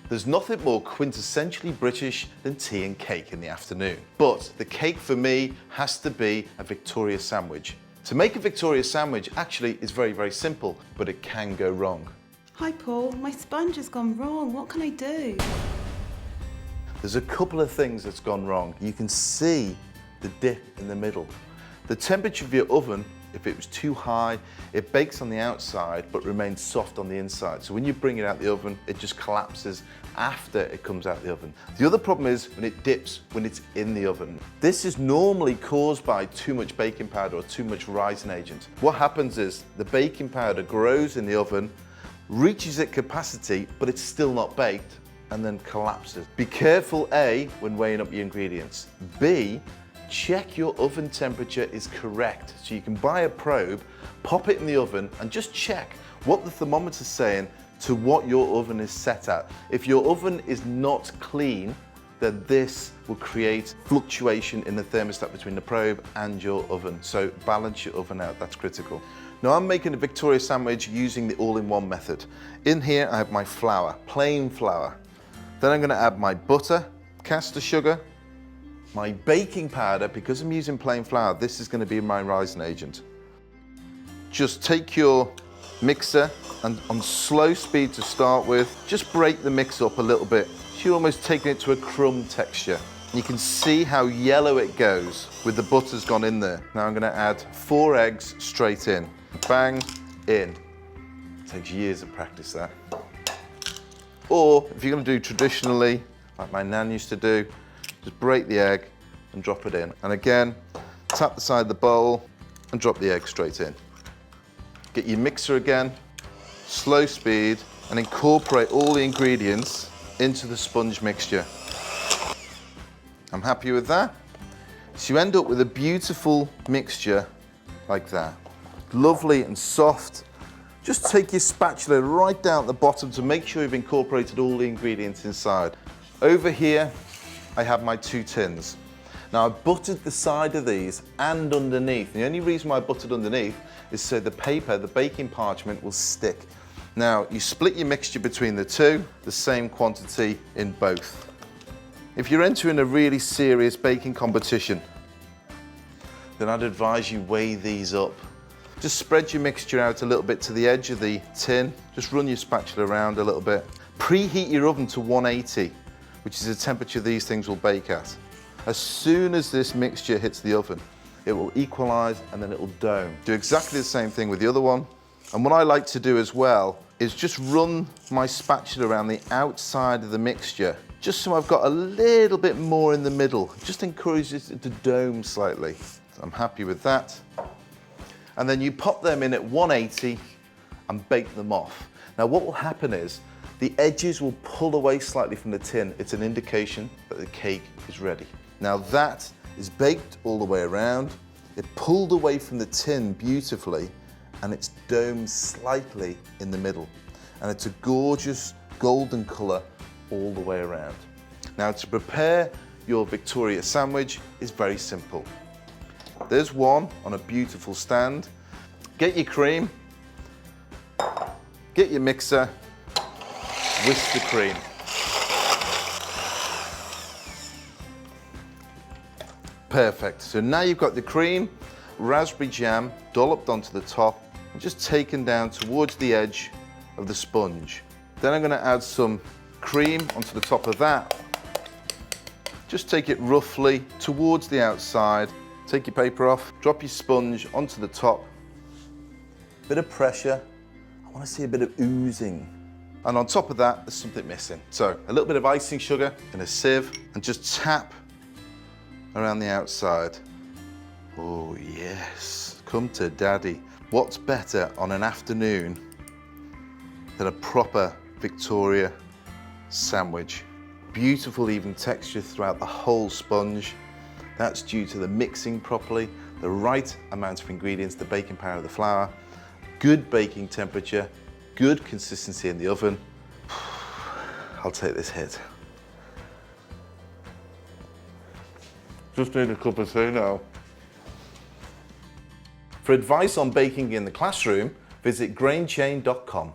There's nothing more quintessentially British than tea and cake in the afternoon. But the cake for me has to be a Victoria sandwich. To make a Victoria sandwich actually is very, very simple, but it can go wrong. Hi Paul, my sponge has gone wrong. What can I do? There's a couple of things that's gone wrong. You can see the dip in the middle. The temperature of your oven, if it was too high, it bakes on the outside but remains soft on the inside. So when you bring it out the oven, it just collapses after it comes out the oven. The other problem is when it dips when it's in the oven. This is normally caused by too much baking powder or too much rising agent. What happens is the baking powder grows in the oven, reaches its capacity, but it's still not baked, and then collapses. Be careful, A, when weighing up your ingredients. B, check your oven temperature is correct. So you can buy a probe, pop it in the oven, and just check what the thermometer's saying to what your oven is set at. If your oven is not clean, then this will create fluctuation in the thermostat between the probe and your oven. So balance your oven out, that's critical. Now I'm making a Victoria sandwich using the all-in-one method. In here I have my flour, plain flour. Then I'm gonna add my butter, caster sugar, my baking powder. Because I'm using plain flour, this is gonna be my rising agent. Just take your mixer and on slow speed to start with, just break the mix up a little bit. So you're almost taking it to a crumb texture. You can see how yellow it goes with the butter's gone in there. Now I'm gonna add 4 eggs straight in. Bang, in. It takes years of practice, that. Or if you're gonna do traditionally, like my nan used to do, just break the egg and drop it in. And again, tap the side of the bowl and drop the egg straight in. Get your mixer again, slow speed, and incorporate all the ingredients into the sponge mixture. I'm happy with that. So you end up with a beautiful mixture like that. Lovely and soft. Just take your spatula right down at the bottom to make sure you've incorporated all the ingredients inside. Over here, I have my 2 tins. Now I've buttered the side of these and underneath. The only reason why I buttered underneath is so the paper, the baking parchment, will stick. Now you split your mixture between the two, the same quantity in both. If you're entering a really serious baking competition, then I'd advise you weigh these up. Just spread your mixture out a little bit to the edge of the tin. Just run your spatula around a little bit. Preheat your oven to 180, which is the temperature these things will bake at. As soon as this mixture hits the oven, it will equalize and then it will dome. Do exactly the same thing with the other one. And what I like to do as well is just run my spatula around the outside of the mixture, just so I've got a little bit more in the middle. Just encourages it to dome slightly. So I'm happy with that. And then you pop them in at 180 and bake them off. Now what will happen is the edges will pull away slightly from the tin. It's an indication that the cake is ready. Now that is baked all the way around. It pulled away from the tin beautifully, and it's domed slightly in the middle. And it's a gorgeous golden color all the way around. Now to prepare your Victoria sandwich is very simple. There's one on a beautiful stand. Get your cream, get your mixer, whisk the cream. Perfect. So now you've got the cream, raspberry jam dolloped onto the top and just taken down towards the edge of the sponge. Then I'm going to add some cream onto the top of that. Just take it roughly towards the outside. Take your paper off, drop your sponge onto the top. Bit of pressure. I want to see a bit of oozing. And on top of that, there's something missing. So a little bit of icing sugar in a sieve and just tap around the outside. Oh yes, come to daddy. What's better on an afternoon than a proper Victoria sandwich? Beautiful even texture throughout the whole sponge. That's due to the mixing properly, the right amount of ingredients, the baking powder of the flour, good baking temperature, good consistency in the oven. I'll take this hit. Just need a cup of tea now. For advice on baking in the classroom, visit grainchain.com.